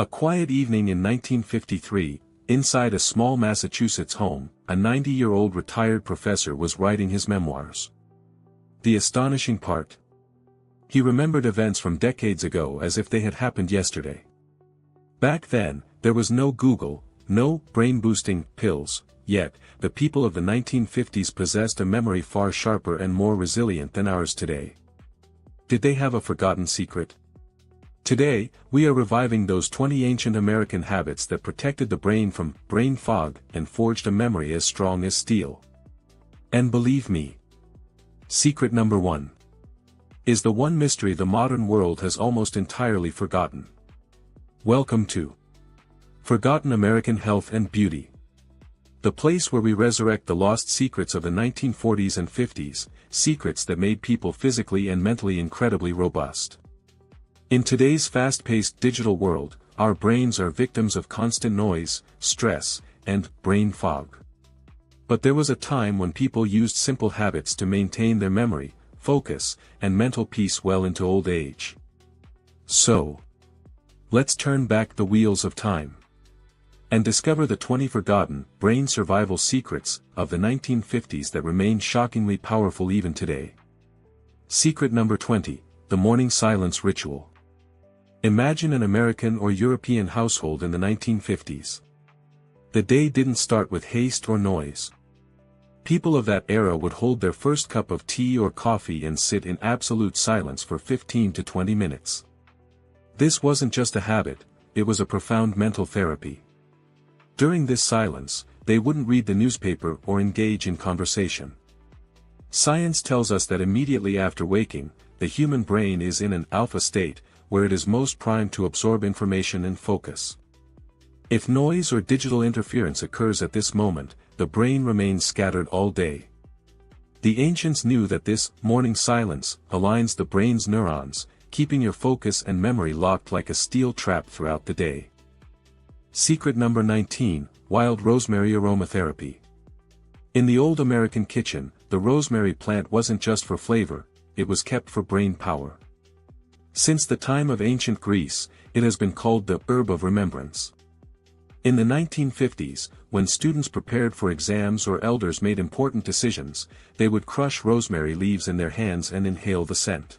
A quiet evening in 1953, inside a small Massachusetts home, a 90-year-old retired professor was writing his memoirs. The astonishing part? He remembered events from decades ago as if they had happened yesterday. Back then, there was no Google, no brain-boosting pills, yet, the people of the 1950s possessed a memory far sharper and more resilient than ours today. Did they have a forgotten secret? Today, we are reviving those 20 ancient American habits that protected the brain from brain fog and forged a memory as strong as steel. And believe me, secret number 1 is the one mystery the modern world has almost entirely forgotten. Welcome to Forgotten American Health and Beauty. The place where we resurrect the lost secrets of the 1940s and 50s, secrets that made people physically and mentally incredibly robust. In today's fast-paced digital world, our brains are victims of constant noise, stress, and brain fog. But there was a time when people used simple habits to maintain their memory, focus, and mental peace well into old age. So, let's turn back the wheels of time and discover the 20 forgotten, brain survival secrets of the 1950s that remain shockingly powerful even today. Secret number 20, the morning silence ritual. Imagine an American or European household in the 1950s. The day didn't start with haste or noise. People of that era would hold their first cup of tea or coffee and sit in absolute silence for 15 to 20 minutes. This wasn't just a habit, it was a profound mental therapy. During this silence, they wouldn't read the newspaper or engage in conversation. Science tells us that immediately after waking, the human brain is in an alpha state, where it is most primed to absorb information and focus. If noise or digital interference occurs at this moment, the brain remains scattered all day. The ancients knew that this morning silence aligns the brain's neurons, keeping your focus and memory locked like a steel trap throughout the day. Secret number 19, wild rosemary aromatherapy. In the old American kitchen, the rosemary plant wasn't just for flavor, it was kept for brain power. Since the time of ancient Greece, it has been called the herb of remembrance. In the 1950s, when students prepared for exams or elders made important decisions, they would crush rosemary leaves in their hands and inhale the scent.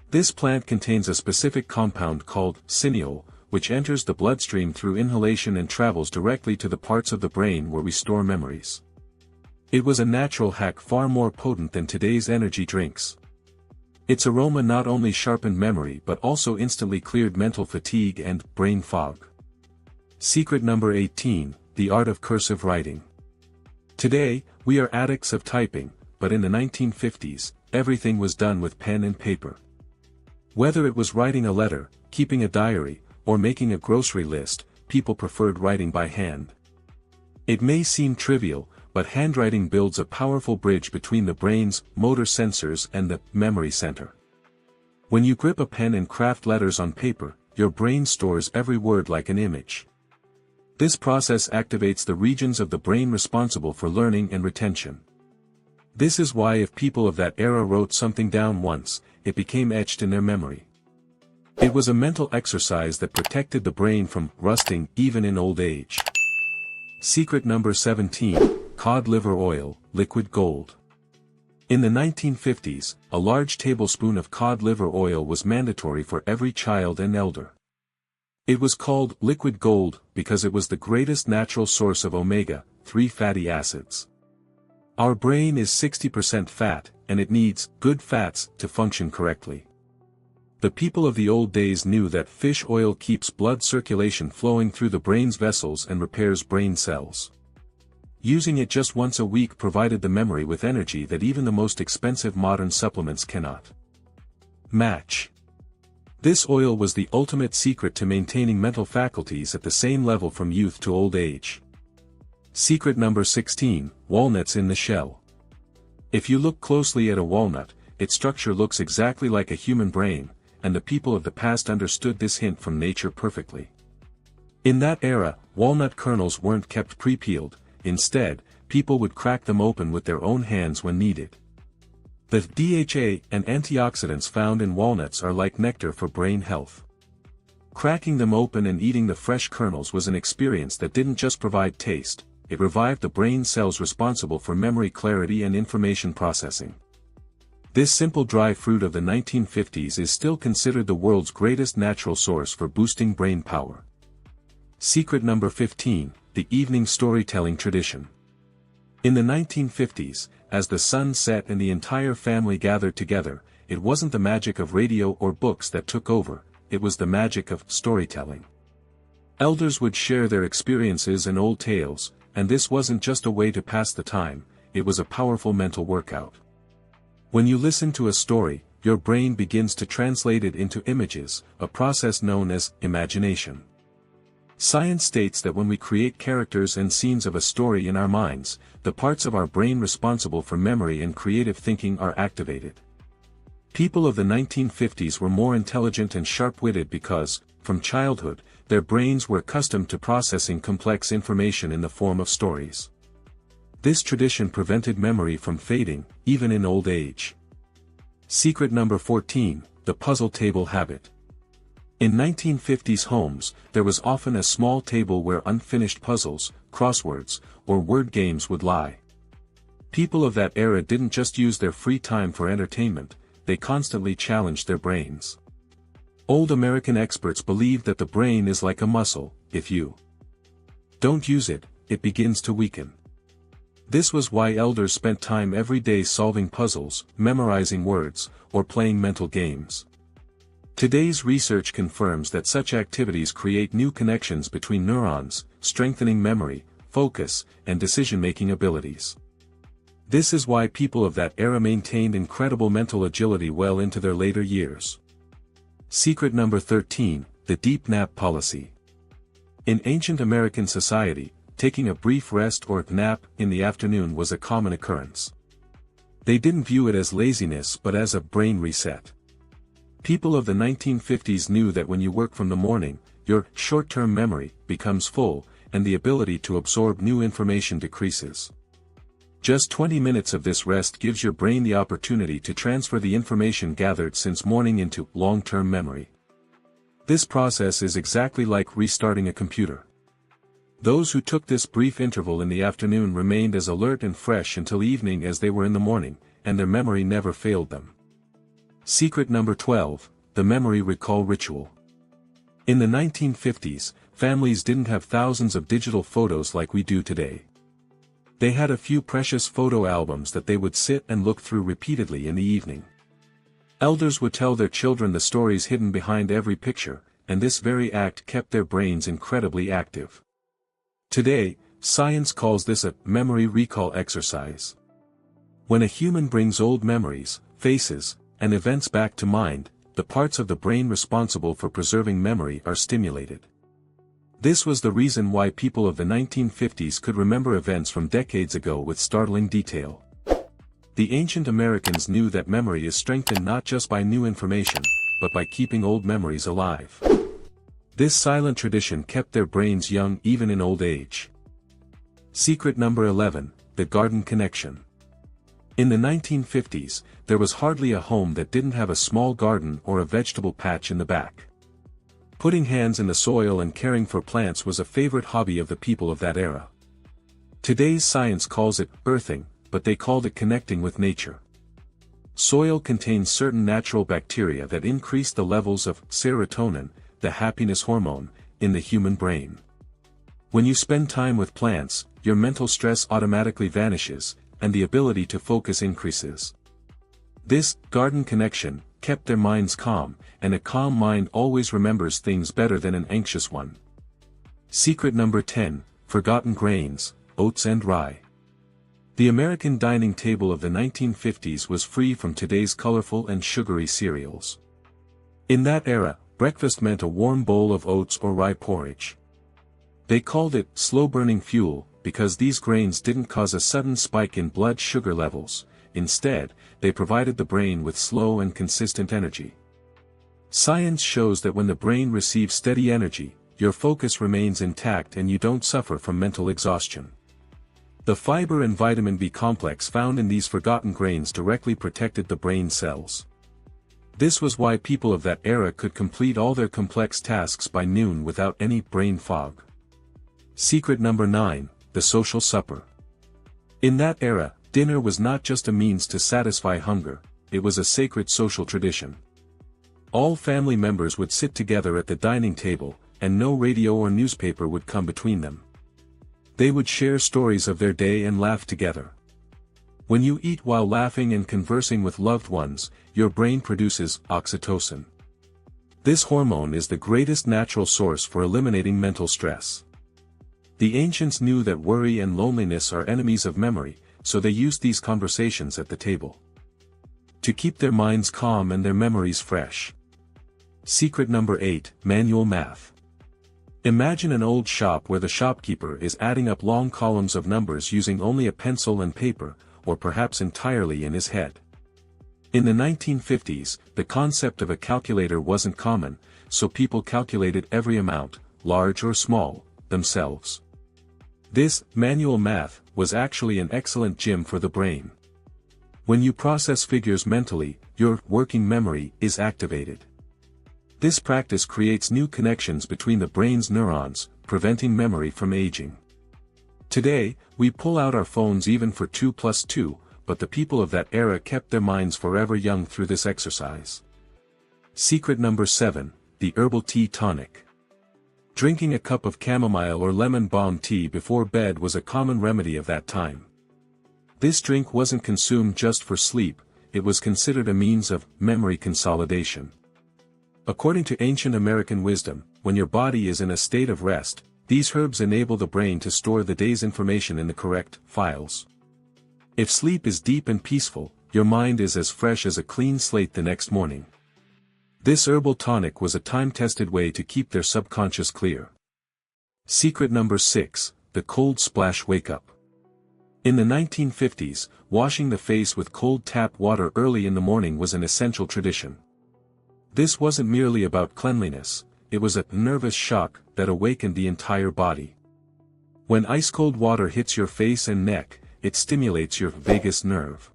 This plant contains a specific compound called cineol, which enters the bloodstream through inhalation and travels directly to the parts of the brain where we store memories. It was a natural hack far more potent than today's energy drinks. Its aroma not only sharpened memory but also instantly cleared mental fatigue and brain fog. Secret number 18, the art of cursive writing. Today, we are addicts of typing, but in the 1950s, everything was done with pen and paper. Whether it was writing a letter, keeping a diary, or making a grocery list, people preferred writing by hand. It may seem trivial, but handwriting builds a powerful bridge between the brain's motor sensors and the memory center. When you grip a pen and craft letters on paper, your brain stores every word like an image. This process activates the regions of the brain responsible for learning and retention. This is why if people of that era wrote something down once, it became etched in their memory. It was a mental exercise that protected the brain from rusting even in old age. Secret number 17, cod liver oil, liquid gold. In the 1950s, a large tablespoon of cod liver oil was mandatory for every child and elder. It was called liquid gold because it was the greatest natural source of omega-3 fatty acids. Our brain is 60% fat, and it needs good fats to function correctly. The people of the old days knew that fish oil keeps blood circulation flowing through the brain's vessels and repairs brain cells. Using it just once a week provided the memory with energy that even the most expensive modern supplements cannot match. This oil was the ultimate secret to maintaining mental faculties at the same level from youth to old age. Secret number 16, walnuts in the shell. If you look closely at a walnut, its structure looks exactly like a human brain, and the people of the past understood this hint from nature perfectly. In that era, walnut kernels weren't kept pre-peeled, instead, people would crack them open with their own hands when needed. The DHA and antioxidants found in walnuts are like nectar for brain health. Cracking them open and eating the fresh kernels was an experience that didn't just provide taste, it revived the brain cells responsible for memory clarity and information processing. This simple dry fruit of the 1950s is still considered the world's greatest natural source for boosting brain power. Secret number 15, the evening storytelling tradition. In the 1950s, as the sun set and the entire family gathered together, it wasn't the magic of radio or books that took over, it was the magic of storytelling. Elders would share their experiences and old tales, and this wasn't just a way to pass the time, it was a powerful mental workout. When you listen to a story, your brain begins to translate it into images, a process known as imagination. Science states that when we create characters and scenes of a story in our minds, the parts of our brain responsible for memory and creative thinking are activated. People of the 1950s were more intelligent and sharp-witted because, from childhood, their brains were accustomed to processing complex information in the form of stories. This tradition prevented memory from fading, even in old age. Secret number 14, the puzzle table habit. In 1950s homes, there was often a small table where unfinished puzzles, crosswords, or word games would lie. People of that era didn't just use their free time for entertainment, they constantly challenged their brains. Old American experts believed that the brain is like a muscle, if you don't use it, it begins to weaken. This was why elders spent time every day solving puzzles, memorizing words, or playing mental games. Today's research confirms that such activities create new connections between neurons, strengthening memory, focus, and decision-making abilities. This is why people of that era maintained incredible mental agility well into their later years. Secret number 13, the deep nap policy. In ancient American society, taking a brief rest or nap in the afternoon was a common occurrence. They didn't view it as laziness but as a brain reset. People of the 1950s knew that when you work from the morning, your short-term memory becomes full, and the ability to absorb new information decreases. Just 20 minutes of this rest gives your brain the opportunity to transfer the information gathered since morning into long-term memory. This process is exactly like restarting a computer. Those who took this brief interval in the afternoon remained as alert and fresh until evening as they were in the morning, and their memory never failed them. Secret number 12, the memory recall ritual. In the 1950s, families didn't have thousands of digital photos like we do today. They had a few precious photo albums that they would sit and look through repeatedly in the evening. Elders would tell their children the stories hidden behind every picture, and this very act kept their brains incredibly active. Today, science calls this a memory recall exercise. When a human brings old memories, faces, and events back to mind, the parts of the brain responsible for preserving memory are stimulated. This was the reason why people of the 1950s could remember events from decades ago with startling detail. The ancient Americans knew that memory is strengthened not just by new information, but by keeping old memories alive. This silent tradition kept their brains young even in old age. Secret number 11, the garden connection. In the 1950s, there was hardly a home that didn't have a small garden or a vegetable patch in the back. Putting hands in the soil and caring for plants was a favorite hobby of the people of that era. Today's science calls it earthing, but they called it connecting with nature. Soil contains certain natural bacteria that increase the levels of serotonin, the happiness hormone, in the human brain. When you spend time with plants, your mental stress automatically vanishes, and the ability to focus increases. This garden connection kept their minds calm, and a calm mind always remembers things better than an anxious one. Secret number 10, forgotten grains, oats and rye. The American dining table of the 1950s was free from today's colorful and sugary cereals. In that era, breakfast meant a warm bowl of oats or rye porridge. They called it slow-burning fuel, because these grains didn't cause a sudden spike in blood sugar levels. Instead, they provided the brain with slow and consistent energy. Science shows that when the brain receives steady energy, your focus remains intact and you don't suffer from mental exhaustion. The fiber and vitamin B complex found in these forgotten grains directly protected the brain cells. This was why people of that era could complete all their complex tasks by noon without any brain fog. Secret number 9, the social supper. In that era, dinner was not just a means to satisfy hunger, it was a sacred social tradition. All family members would sit together at the dining table, and no radio or newspaper would come between them. They would share stories of their day and laugh together. When you eat while laughing and conversing with loved ones, your brain produces oxytocin. This hormone is the greatest natural source for eliminating mental stress. The ancients knew that worry and loneliness are enemies of memory, so they used these conversations at the table to keep their minds calm and their memories fresh. Secret number 8, manual math. Imagine an old shop where the shopkeeper is adding up long columns of numbers using only a pencil and paper, or perhaps entirely in his head. In the 1950s, the concept of a calculator wasn't common, so people calculated every amount, large or small, themselves. This, manual math, was actually an excellent gym for the brain. When you process figures mentally, your working memory is activated. This practice creates new connections between the brain's neurons, preventing memory from aging. Today, we pull out our phones even for 2 plus 2, but the people of that era kept their minds forever young through this exercise. Secret number 7, the herbal tea tonic. Drinking a cup of chamomile or lemon balm tea before bed was a common remedy of that time. This drink wasn't consumed just for sleep, it was considered a means of memory consolidation. According to ancient American wisdom, when your body is in a state of rest, these herbs enable the brain to store the day's information in the correct files. If sleep is deep and peaceful, your mind is as fresh as a clean slate the next morning. This herbal tonic was a time-tested way to keep their subconscious clear. Secret number 6, the cold splash wake-up. In the 1950s, washing the face with cold tap water early in the morning was an essential tradition. This wasn't merely about cleanliness, it was a nervous shock that awakened the entire body. When ice-cold water hits your face and neck, it stimulates your vagus nerve.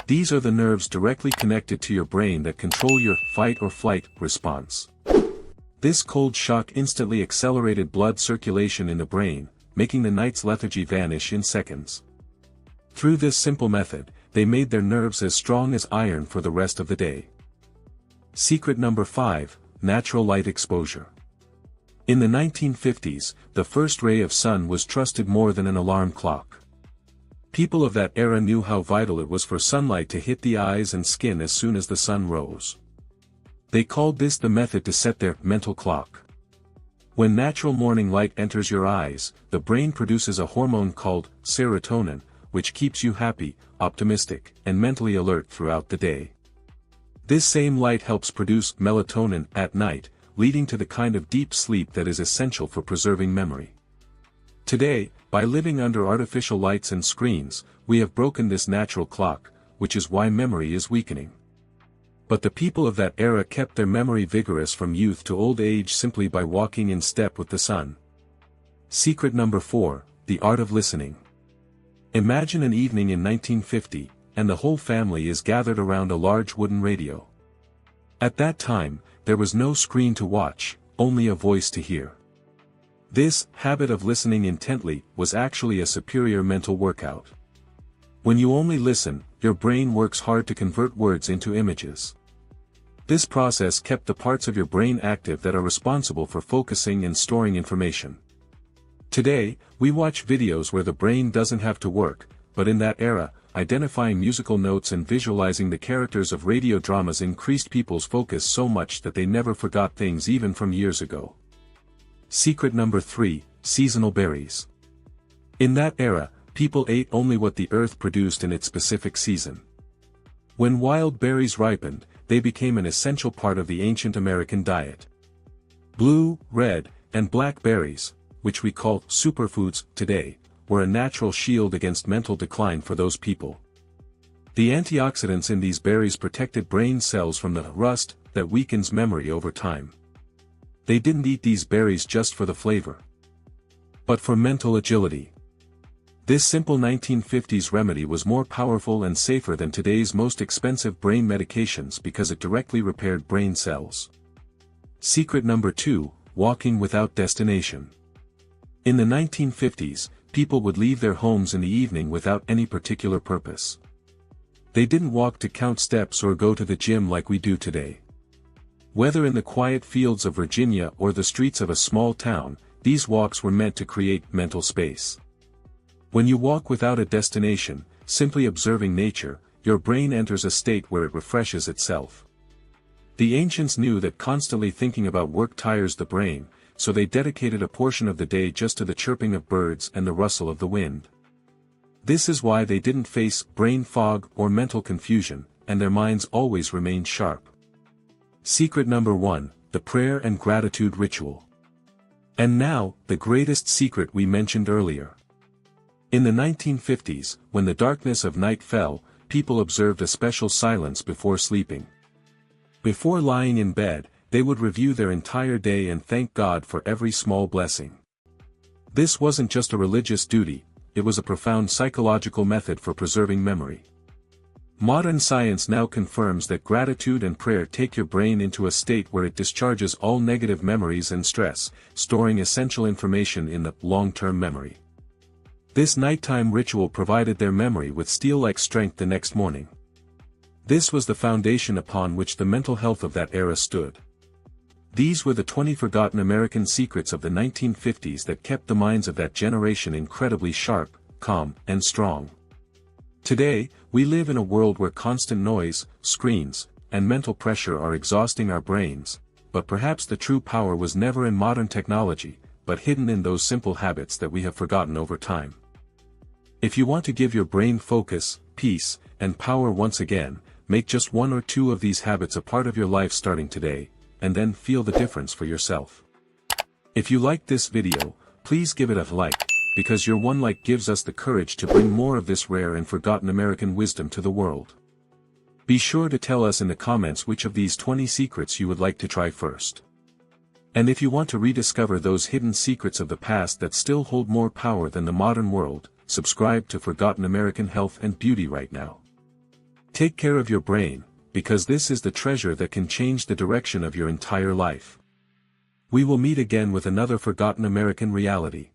These are the nerves directly connected to your brain that control your fight or flight response. This cold shock instantly accelerated blood circulation in the brain, making the night's lethargy vanish in seconds. Through this simple method, they made their nerves as strong as iron for the rest of the day. Secret number 5, natural light exposure. In the 1950s, the first ray of sun was trusted more than an alarm clock. People of that era knew how vital it was for sunlight to hit the eyes and skin as soon as the sun rose. They called this the method to set their mental clock. When natural morning light enters your eyes, the brain produces a hormone called serotonin, which keeps you happy, optimistic, and mentally alert throughout the day. This same light helps produce melatonin at night, leading to the kind of deep sleep that is essential for preserving memory. Today, by living under artificial lights and screens, we have broken this natural clock, which is why memory is weakening. But the people of that era kept their memory vigorous from youth to old age simply by walking in step with the sun. Secret number 4, the art of listening. Imagine an evening in 1950, and the whole family is gathered around a large wooden radio. At that time, there was no screen to watch, only a voice to hear. This habit of listening intently was actually a superior mental workout. When you only listen, your brain works hard to convert words into images. This process kept the parts of your brain active that are responsible for focusing and storing information. Today, we watch videos where the brain doesn't have to work, but in that era, identifying musical notes and visualizing the characters of radio dramas increased people's focus so much that they never forgot things even from years ago. Secret number 3, seasonal berries. In that era, people ate only what the earth produced in its specific season. When wild berries ripened, they became an essential part of the ancient American diet. Blue, red, and black berries, which we call superfoods today, were a natural shield against mental decline for those people. The antioxidants in these berries protected brain cells from the rust that weakens memory over time. They didn't eat these berries just for the flavor, but for mental agility. This simple 1950s remedy was more powerful and safer than today's most expensive brain medications because it directly repaired brain cells. Secret number 2, walking without destination. In the 1950s, people would leave their homes in the evening without any particular purpose. They didn't walk to count steps or go to the gym like we do today. Whether in the quiet fields of Virginia or the streets of a small town, these walks were meant to create mental space. When you walk without a destination, simply observing nature, your brain enters a state where it refreshes itself. The ancients knew that constantly thinking about work tires the brain, so they dedicated a portion of the day just to the chirping of birds and the rustle of the wind. This is why they didn't face brain fog or mental confusion, and their minds always remained sharp. Secret number 1, the prayer and gratitude ritual. And now, the greatest secret we mentioned earlier. In the 1950s, when the darkness of night fell, people observed a special silence before sleeping. Before lying in bed, they would review their entire day and thank God for every small blessing. This wasn't just a religious duty, it was a profound psychological method for preserving memory. Modern science now confirms that gratitude and prayer take your brain into a state where it discharges all negative memories and stress, storing essential information in the long-term memory. This nighttime ritual provided their memory with steel-like strength the next morning. This was the foundation upon which the mental health of that era stood. These were the 20 forgotten American secrets of the 1950s that kept the minds of that generation incredibly sharp, calm, and strong. Today, we live in a world where constant noise, screens, and mental pressure are exhausting our brains, but perhaps the true power was never in modern technology, but hidden in those simple habits that we have forgotten over time. If you want to give your brain focus, peace, and power once again, make just 1 or 2 of these habits a part of your life starting today, and then feel the difference for yourself. If you liked this video, please give it a like, because your one like gives us the courage to bring more of this rare and forgotten American wisdom to the world. Be sure to tell us in the comments which of these 20 secrets you would like to try first. And if you want to rediscover those hidden secrets of the past that still hold more power than the modern world, subscribe to Forgotten American Health and Beauty right now. Take care of your brain, because this is the treasure that can change the direction of your entire life. We will meet again with another Forgotten American reality.